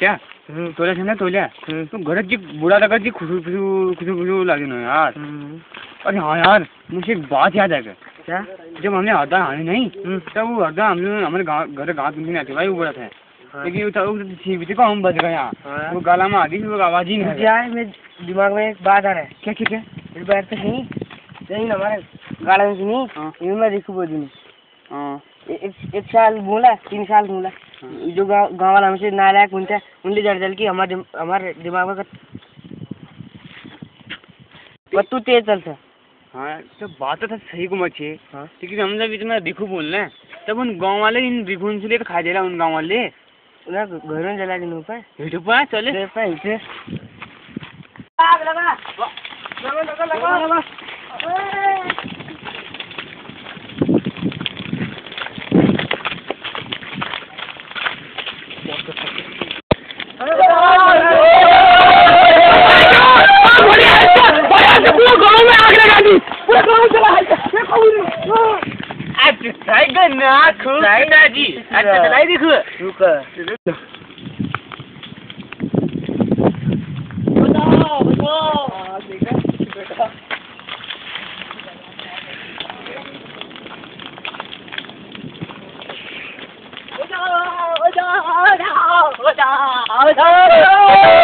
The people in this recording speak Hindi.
क्या तोल्या समजा तोल्या तो घरात जी बुरा लगा जी खुशू खुशू खुशू खुशू लगे ना यार। अरे हाँ यार मुझे एक बात याद है क्या, जब हमने हरदा आने नहीं तब वो हरदा हम लोग हमारे घर गाँव में आते भाई वो बोला था लेकिन सीबीटी को हम बच गए यहाँ वो गाला में आ गई वो आवाज ही नहीं यार मेरे दिमाग में एक बात आ रहा है। क्या क्या क्या इस बार तक नहीं नहीं हमारे गाड़ा में नहीं मैं देखू बोल दूँ एक साल बोला 3 साल बोला जो गाँव वाला हमसे नालायक उनसे उनसे जड़ की हमारे दिमाग में तू तेज चलता। हाँ तो बात तो सही को मचे लेकिन हम जब इतना दिखू बोलना है तब उन गाँव वाले इन दिखून से लेकर खा दे रहा उन गाँव वाले घर में जला दिन ऊपर चले आग लगा लगा Oh,